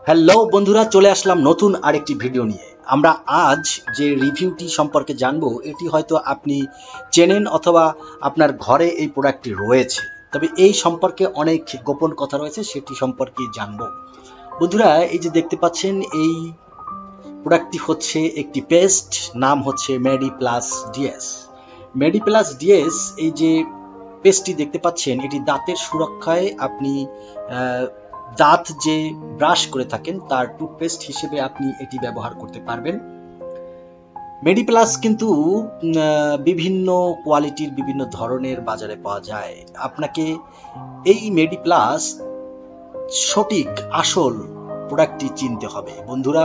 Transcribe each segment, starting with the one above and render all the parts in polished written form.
Hello বন্ধুরা, চলে আসলাম নতুন আরেকটি ভিডিও নিয়ে। আমরা আজ যে রিভিউটি সম্পর্কে জানবো, এটি হয়তো আপনি চেনেন অথবা আপনার ঘরে এই প্রোডাক্টটি রয়েছে, তবে এই সম্পর্কে অনেক গোপন কথা রয়েছে, সেটি সম্পর্কে জানবো। বন্ধুরা, এই যে দেখতে পাচ্ছেন, এই প্রোডাক্টটি হচ্ছে একটি পেস্ট, নাম হচ্ছে মেডিপ্লাস ডিএস। মেডিপ্লাস ডিএস, এই যে পেস্টটি দেখতে পাচ্ছেন, এটি দাঁতের সুরক্ষায় আপনি দাঁত যে ব্রাশ করে থাকেন তার টুথপেস্ট হিসেবে আপনি এটি ব্যবহার করতে পারবেন। মেডিপ্লাস কিন্তু বিভিন্ন কোয়ালিটির বিভিন্ন ধরনের বাজারে পাওয়া যায়। আপনাকে এই মেডিপ্লাস সঠিক আসল প্রোডাক্টটি চিনতে হবে। বন্ধুরা,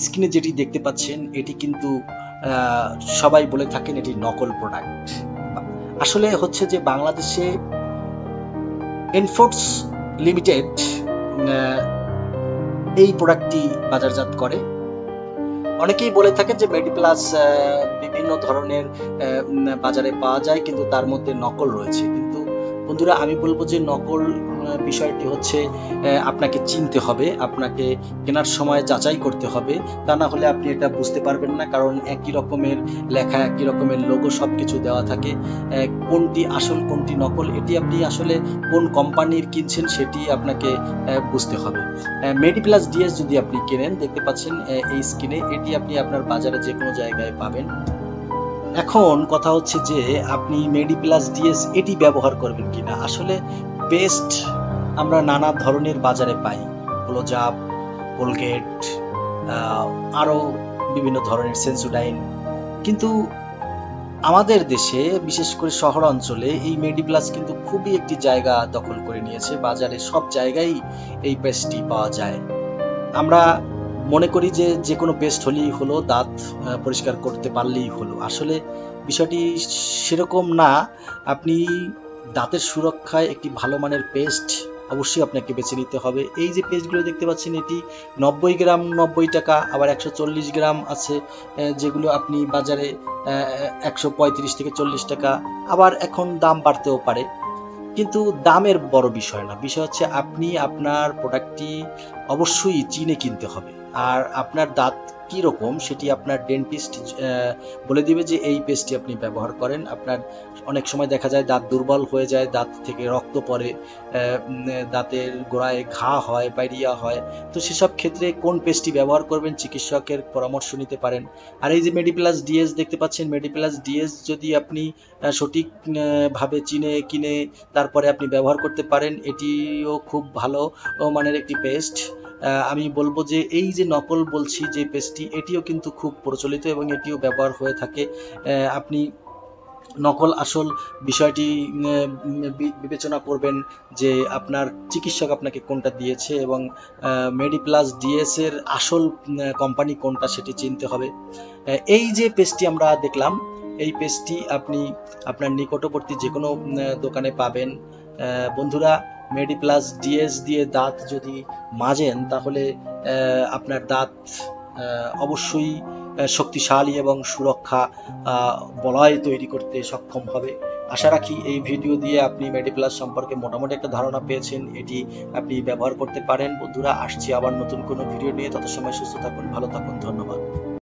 স্ক্রিনে যেটি দেখতে পাচ্ছেন, এটি কিন্তু সবাই বলে থাকেন এটি নকল প্রোডাক্ট। আসলে হচ্ছে যে বাংলাদেশে এনফোর্স লিমিটেড এই প্রোডাক্টটি বাজারজাত করে। অনেকেই বলে থাকে যে মেডিপ্লাস বিভিন্ন ধরনের বাজারে পাওয়া যায়, কিন্তু তার মধ্যে নকল রয়েছে। কিন্তু বন্ধুরা, আমি বলবো যে নকল বিষয়টি হচ্ছে আপনাকে চিনতে হবে, আপনাকে কেনার সময় যাচাই করতে হবে, তা না হলে আপনি এটা বুঝতে পারবেন না। কারণ একই রকমের লেখা, একই রকমের লোগো সবকিছু দেওয়া থাকে। কোনটি আসল কোনটি নকল, এটি আপনি আসলে কোন কোম্পানির কিনছেন সেটি আপনাকে বুঝতে হবে। মেডিপ্লাস ডিএস যদি আপনি কেনেন, দেখতে পাচ্ছেন এই স্ক্রিনে, এটি আপনি আপনার বাজারে যে কোনো জায়গায় পাবেন। এখন কথা হচ্ছে যে আপনি মেডিপ্লাস ডিএস এটি ব্যবহার করবেন কিনা। আসলে পেস্ট আমরা নানা ধরনের বাজারে পাই, ক্লোজআপ, কোলগেট, আরো বিভিন্ন ধরনের সেন্সোডাইন, কিন্তু আমাদের দেশে বিশেষ করে শহর অঞ্চলে এই মেডিপ্লাস কিন্তু খুবই একটি জায়গা দখল করে নিয়েছে। বাজারে সব জায়গায় এই পেস্টটি পাওয়া যায়। আমরা মনে করি যে যে কোনো পেস্ট হলেই হলো, দাঁত পরিষ্কার করতে পারলেই হলো। আসলে বিষয়টি সেরকম না। আপনি দাঁতের সুরক্ষায় একটি ভালো মানের পেস্ট অবশ্যই আপনাকে বেছে নিতে হবে। এই যে পেস্টগুলো দেখতে পাচ্ছেন, এটি 90 গ্রাম 90 টাকা, আবার 140 গ্রাম আছে যেগুলো আপনি বাজারে 135 থেকে 40 টাকা, আবার এখন দাম বাড়তেও পারে। কিন্তু দামের বড় বিষয় না, বিষয় হচ্ছে আপনি আপনার প্রোডাক্টটি অবশ্যই চিনে কিনতে হবে। আর আপনার দাঁত কি রকম সেটি আপনার ডেন্টিস্ট বলে দিবে যে এই পেস্টটি আপনি ব্যবহার করেন। আপনার অনেক সময় দেখা যায় দাঁত দুর্বল হয়ে যায়, দাঁত থেকে রক্ত পড়ে, দাঁতের গোড়ায় ঘা হয়, পাইরিয়া হয়। তো সেসব ক্ষেত্রে কোন পেস্টটি ব্যবহার করবেন চিকিৎসকের পরামর্শ নিতে পারেন। আর এই যে মেডিপ্লাস ডিএস দেখতে পাচ্ছেন, মেডিপ্লাস ডিএস যদি আপনি সঠিকভাবে চিনে কিনে তারপরে আপনি ব্যবহার করতে পারেন, এটিও খুব ভালো মানের একটি পেস্ট। আমি বলবো যে এই যে নকল বলছি যে পেস্টটি, এটিও কিন্তু খুব প্রচলিত এবং এটিও ব্যবহার হয়ে থাকে। আপনি নকল আসল বিষয়টি বিবেচনা করবেন যে আপনার চিকিৎসক আপনাকে কোনটা দিয়েছে, এবং মেডিপ্লাস ডিএস এর আসল কোম্পানি কোনটা সেটি চিনতে হবে। এই যে পেস্টটি আমরা দেখলাম, এই পেস্টটি আপনি আপনার নিকটবর্তী যে কোনো দোকানে পাবেন। বন্ধুরা, মেডিপ্লাস ডিএস দিয়ে দাঁত যদি মাজেন, তাহলে আপনার দাঁত অবশ্যই শক্তিশালী এবং সুরক্ষা বলয় তৈরি করতে সক্ষম হবে। আশা রাখি এই ভিডিও দিয়ে আপনি মেডিপ্লাস সম্পর্কে মোটামুটি একটা ধারণা পেয়েছেন, এটি আপনি ব্যবহার করতে পারেন। বন্ধুরা, আসছি আবার নতুন কোনো ভিডিও নিয়ে, তত সময় সুস্থ থাকুন, ভালো থাকুন, ধন্যবাদ।